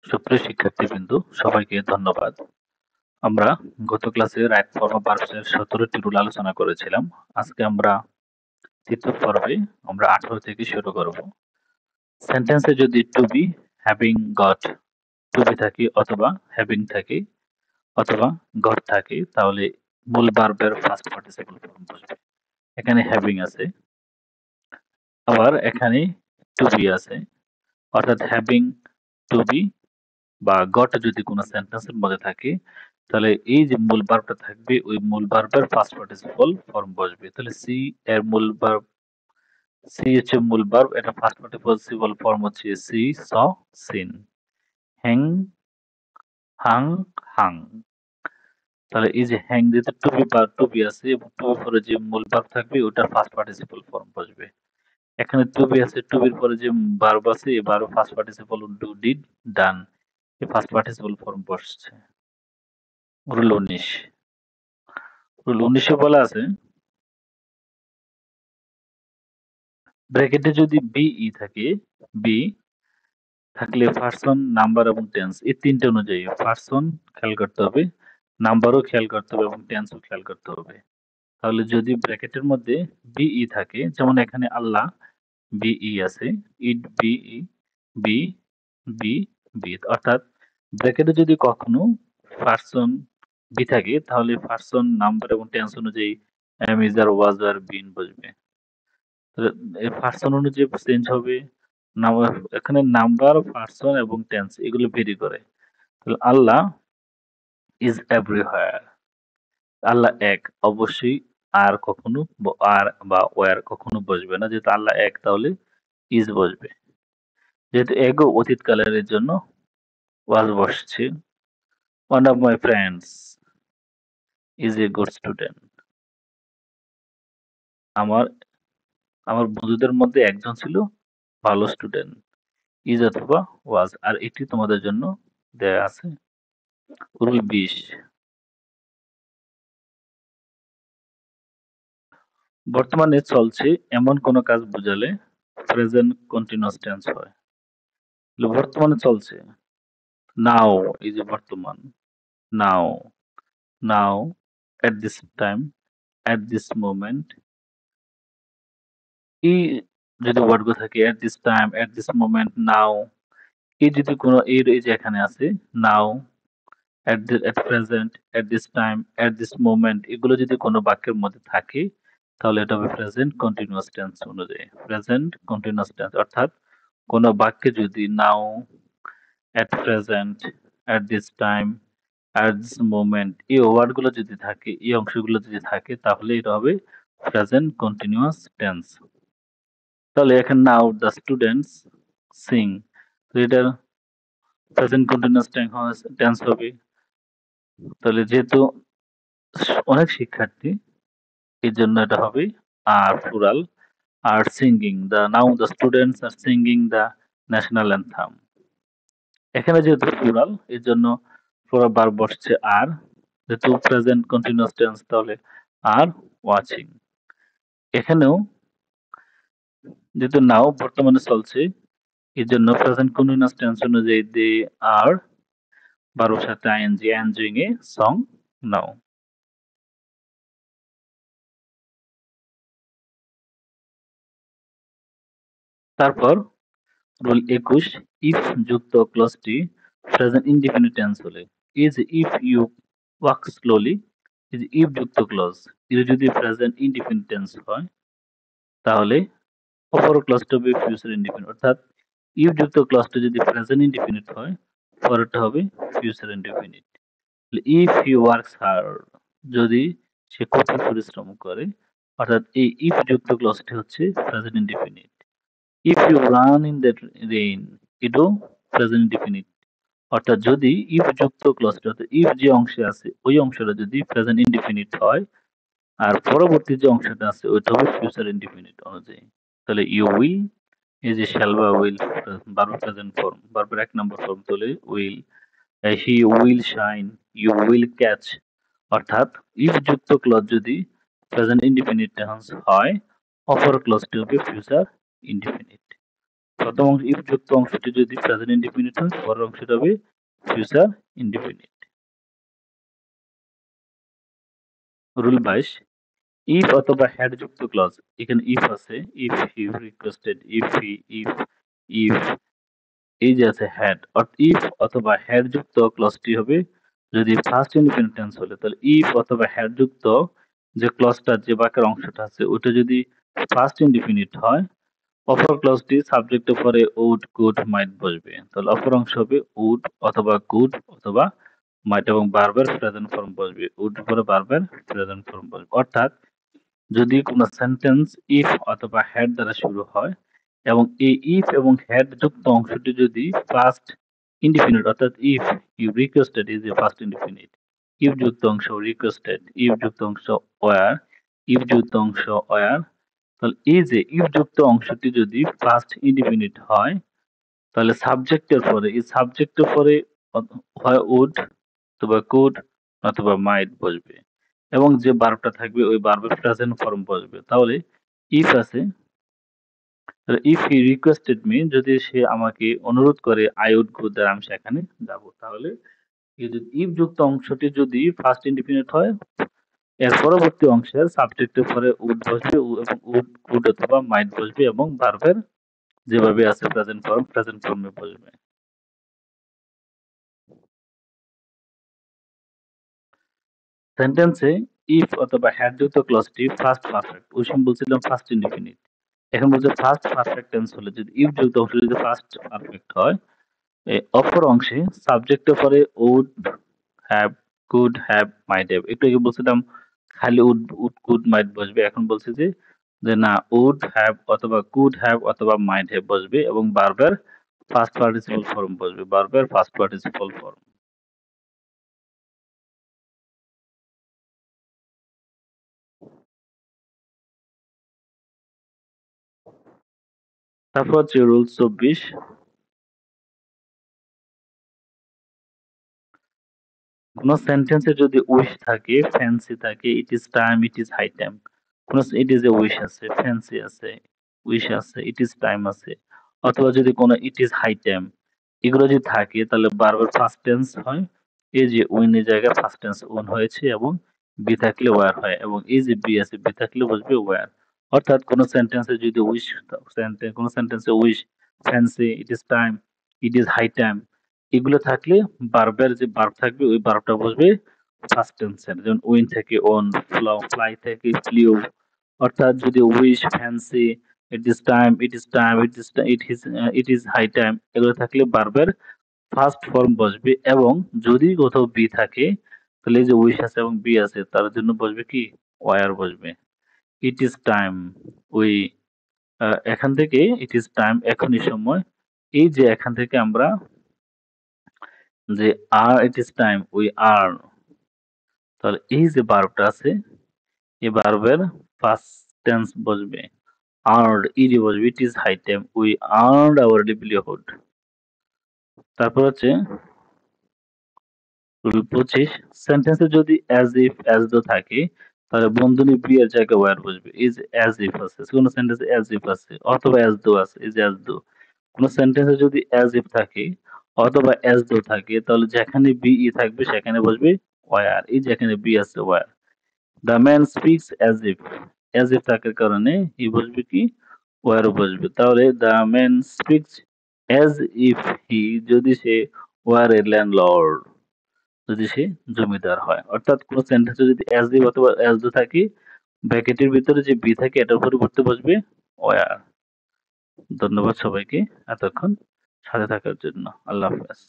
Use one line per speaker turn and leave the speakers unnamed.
সুপ্রিয় শিক্ষার্থীবৃন্দ, সবাইকে ধন্যবাদ। আমরা গত ক্লাসে রাইট ফর্ম অফ ভার্বস এর 17টি রুল আলোচনা করেছিলাম। আজকে আমরা তৃতীয় পর্বে আমরা 18 থেকে শুরু করব। সেন্টেন্সে যদি to be, having got, to be থাকে অথবা হ্যাভিং থাকে অথবা গট থাকে তাহলে মূল ভার্বের ফার্স্ট পার্টিসিপল ফর্ম বসবে। এখানে হ্যাভিং আছে, আবার এখানে টু বি আছে, অর্থাৎ হ্যাভিং টু বি বা গট যদি কোনো সেন্টেন্সের মধ্যে থাকে তাহলে এই যে মূল ভার্বটা থাকবে ওই মূল ভার্বের ফার্স্ট পার্টিসিপল ফর্ম বসবে। তাহলে সি এর মূল ভার্ব, সি হচ্ছে মূল ভার্ব, এটা ফার্স্ট পার্টিসিপল ফর্ম হচ্ছে সি, স, সিন। হ্যাং, হাং, হাং। তাহলে এই যে হ্যাং যেহেতু টু বি বা টু বি আছে এবং টু বি পরে যে মূল ভার্ব থাকবে ওটার ফার্স্ট পার্টিসিপল ফর্ম বসবে। এখানে টু বি আছে, টু বির পরে যে ভার্ব আছে এই verb first participle do, did, done, এই ফার্স্ট পার্টিসিপল ফর্ম বসছে। রুল 19, রুল 19 বলা আছে ব্র্যাকেটে যদি বিই থাকে, বি থাকলে পার্সন, নাম্বার এবং টেন্স এই তিনটে অনুযায়ী পার্সন খেয়াল করতে হবে, নাম্বারও খেয়াল করতে হবে এবং টেন্সও খেয়াল করতে হবে। তাহলে যদি ব্র্যাকেটের মধ্যে বিই থাকে, যেমন এখানে আল্লাহ বিই আছে, ইট বিই, বি বি বি, অর্থাৎ ব্র্যাকেটে যদি কখনো পার্সন বি থাকে তাহলে পার্সন, নাম্বার এবং টেন্স অনুযায়ী এম, ইজ, আর, ওয়াজ, আর, বিন বসবে। পার্সন অনুযায়ী চেঞ্জ হবে। এখানে নাম্বার, পার্সন এবং টেন্স এগুলো ভেরি করে। তাহলে আল্লাহ ইজ এভরিহোয়ার, আল্লাহ এক, অবশ্যই আর কখনো আর বা ওয়ার কখনো বসবে না, যেহেতু আল্লাহ এক তাহলে ইজ বসবে। যেহেতু এগো অতীতকালের এর জন্য ওয়াজ বসছে। One of my friends is a good student, আমার আমার বন্ধুদের মধ্যে একজন ছিল ভালো স্টুডেন্ট। ইজ অথবা ওয়াজ, আর এটি তোমাদের জন্য দেয়া আছে। রুল 20, বর্তমানে চলছে এমন কোন কাজ বোঝালে প্রেজেন্ট কন্টিনিউয়াস টেন্স হয়। বর্তমানে চলছে, নাও এই যে বর্তমান, now, now, at this time, at this moment, এই যদি ওয়ার্ড গুলো থাকে at this time, at this moment, now, এই যদি কোনো এই যে এখানে আছে now, at present, at this time, at this moment, এগুলো যদি কোনো বাক্যের মধ্যে থাকে তাহলে এটা হবে প্রেজেন্ট কন্টিনিউয়াস টেন্স অনুযায়ী। প্রেজেন্ট কন্টিনিউয়াস টেন্স অর্থাৎ কোনো বাক্যে যদি now, at present, at this time, at this moment এই ওয়ার্ড গুলো যদি থাকে, এই অংশগুলো যদি থাকে তাহলে এটা হবে প্রেজেন্ট কন্টিনিউয়াস টেন্স। তাহলে এখানে নাও দ্য স্টুডেন্টস সিং, তো এটা প্রেজেন্ট কন্টিনিউয়াস টেন্স হবে। তাহলে যেহেতু অনেক শিক্ষার্থী এই জন্য এটা হবে are plural. Are singing, the now the students are singing the national anthem, এখানে যেহেতু প্লুরাল এর জন্য প্লুরাল ভার্ব বসছে আর, যেহেতু প্রেজেন্ট কন্টিনিউয়াস টেন্স তাহলে আর ওয়াচিং। এখানেও যেহেতু নাও বর্তমানে চলছে এর জন্য প্রেজেন্ট কন্টিনিউয়াস টেন্স অনুযায়ী দে আর ভার্বের সাথে ING, enjoying a song now. তারপর রুল 21, ইফ যুক্ত ক্লজটি প্রেজেন্ট ইনডিফিনিট টেন্স হলে, is if you walk slowly, is if যুক্ত ক্লজ, এটা যদি প্রেজেন্ট ইনডিফিনিট টেন্স হয় তাহলে অপর ক্লজটা হবে ফিউচার ইনডিফিনিট, অর্থাৎ ইফ যুক্ত ক্লজটা যদি প্রেজেন্ট ইনডিফিনিট হয় পরেরটা হবে future indefinite. If he works hard, যদি সে কঠোর পরিশ্রম করে, অর্থাৎ এই ইফ যুক্ত ক্লজটি হচ্ছে present indefinite. If you run in that rain, এটাও প্রেজেন্ট ইনডিফিনিট, অর্থাৎ যদি ইফ যুক্ত ক্লজটা অর্থাৎ ইফ যে অংশে আছে ওই অংশটা যদি প্রেজেন্ট ইনডিফিনিট হয় আর পরবর্তী যে অংশটা আছে ওইটা হবে ফিউচার ইনডিফিনিট অনুযায়ী। তাহলে ইউ উইল, এই যে শ্যাল বা উইল ভার্ব প্রেজেন্ট ফর্ম, ভার্বের 1 নম্বর ফর্ম তাহলে will. He will shine, you will catch, অর্থাৎ ইফ যুক্ত ক্লজ যদি প্রেজেন্ট ইনডিফিনিট টেন্স হয় অপর ক্লজটি হবে ফিউচার ইনডিফিনিট। প্রথম অংশ ইফ যুক্ত অংশটি যদি প্রেজেন্ট ইনডিফিনিট হয়, পরের অংশটা হবে ফিউচার ইনডিফিনিট। রুল 22, ইফ অথবা হ্যাড যুক্ত ক্লজ, এখানে ইফ আছে, if he requested, if he, if এই যে আছে হ্যাড, ইফ অথবা হ্যাড যুক্ত ক্লজটি হবে যদি ফার্স্ট ইনডিফিনিট টেন্স হলে, তাহলে ইফ অথবা হ্যাড যুক্ত যে ক্লজটা, যে বাক্যের অংশটা আছে ওটা যদি ফার্স্ট ইনডিফিনিট হয়, অপর ক্লজটি সাবজেক্টের পরে উড, কুড, মাইট বসবে। তাহলে অপর অংশ হবে উড অথবা কুড অথবা মাইট এবং ভার্বের প্রেজেন্ট ফর্ম বসবে। উড পরে ভার্বের প্রেজেন্ট ফর্ম বসবে। অর্থাৎ যদি কোনো সেন্টেন্স ইফ অথবা হ্যাড দ্বারা শুরু হয় এবং এই ইফ এবং হ্যাড যুক্ত অংশটি যদি ফার্স্ট ইনডিফিনিট, অর্থাৎ if you requested is a first indefinite, if যুক্ত অংশ রিকোয়েস্টেড, ইফ যুক্ত অংশ ওয়ার, ইফ যুক্ত অংশ ওয়ার, তাহলে এই যে ইফ যুক্ত অংশটি যদি ফার্স্ট ইনডিফিনিট হয়, তাহলে সাবজেক্টের পরে, এই সাবজেক্টের পরে হয় উড অথবা কুড অথবা মাইট বসবে এবং যে ভার্বটা থাকবে ওই ভার্বের প্রেজেন্ট ফর্ম বসবে। তাহলে ইফ আছে, ইফ হি রিকোয়েস্টেড মি, যদি সে আমাকে অনুরোধ করে, আই উড গো দেয়ার, আমি সেখানে যাব। তাহলে এই যে ইফ যুক্ত অংশটি যদি ফার্স্ট ইনডিফিনিট হয়, এর পরবর্তী অংশের সাবজেক্টের পরে উড বসবে এবং উড, কুড অথবা মাইট বসবে এবং ভার্বের যেভাবে আছে প্রেজেন্ট ফর্মে বসবে। সেন্টেন্সে ইফ অথবা হ্যাড যুক্ত ক্লজটি ফার্স্ট পারফেক্ট, ওই সময় বলছিলাম ফার্স্ট ইনডিফিনিট, এখন বলছে ফার্স্ট পারফেক্ট টেন্স হলে, যদি ইফ যুক্ত অংশ যদি ফার্স্ট পারফেক্ট হয়, অপর অংশে সাবজেক্টের পরে would, have, could have, might have, একটু আগে বলছিলাম খালি উড, কুড, মাইট বসবে, এখন বলছে যে যে না, উড হ্যাভ অথবা কুড হ্যাভ অথবা মাইট হ্যাভ বসবে এবং ভার্বের ফার্স্ট পার্টিসিপল ফর্ম বসবে, ভার্বের ফার্স্ট পার্টিসিপল ফর্ম। তারপর হচ্ছে রুল 24, কোন সেন্টেন্সে যদি উইশ থাকে, ফ্যান্সি থাকে, it is time, it is high time, কোন ইট ইজ এ উইশ আছে, ফ্যান্সি আছে, উইশ আছে, ইট ইজ টাইম আছে, অথবা যদি কোনো ইট ইজ হাই টাইম, এগুলো যদি থাকে তাহলে বারবার ফার্স্ট টেন্স হয়। এই যে উইন এর জায়গায় ফার্স্ট টেন্স উইন হয়েছে এবং বি থাকলে ওয়ার হয় এবং এই যে বি আছে, বি থাকলে বসবে ওয়ার। অর্থাৎ কোন সেন্টেন্সে যদি উইশ, কোন সেন্টেন্সে wish, fancy, it is time, it is high time, এগুলো থাকলে ভার্বের যে ভার্ব থাকবে ওই ভার্বটা বসবে ফার্স্ট টেন্সের, যেমন উইন থেকে অন, ফ্লাই থেকে ফ্লিউ। অর্থাৎ যদি wish, fancy, it is time, it is time, it is high time, এগুলো থাকলে ভার্বের ফার্স্ট ফর্ম বসবে এবং যদি কোথাও বি থাকে তাহলে এই যে উইশ আছে এবং বি আছে তার জন্য বসবে কি, ওয়ার বসবে। ইট ইজ টাইম, ওই এখান থেকে ইট ইজ টাইম, এখনই সময়, এই যে এখান থেকে আমরা যে আর it is time, we are, তাহলে এই যে ভার্বটা আছে এই ভার্বের ফার্স্ট টেন্স বসবে, আর্নড, ইডি বসবে, it is high time, we earned our livelihood. তারপর হচ্ছে রুল 25, সেন্টেন্সে যদি অ্যাজ ইফ, অ্যাজ দো থাকে তাহলে বন্ধনী বি এর জায়গায় ওয়্যার বসবে। এই যে অ্যাজ ইফ আছে, কোন সেন্টেন্সে অ্যাজ ইফ আছে অথবা অ্যাজ দো আছে, এই যে অ্যাজ দো, কোন সেন্টেন্সে যদি অ্যাজ ইফ থাকে অথবা অ্যাজ দো থাকে তাহলে যেখানে বি ই থাকবে সেখানে বসবে ওয়্যার, এই যেখানে বি আছে were. The man speaks as if থাকার কারণে ই বসবে কি, ওয়্যার বসবে। তাহলে the man speaks as if he, যদি সে ওয়ার এ ল্যান্ডলর্ড, যদি সে জমিদার হয়। অর্থাৎ কোন সেন্টেন্সে যদি অ্যাজ ইফ অথবা অ্যাজ দো থাকে, ব্র্যাকেটের ভিতরে যে বি থাকে এটার পরিবর্তে বসবে ওয়্যার। ধন্যবাদ সবাইকে এতক্ষণ সাথে থাকার জন্য। আল্লাহ হাফেজ।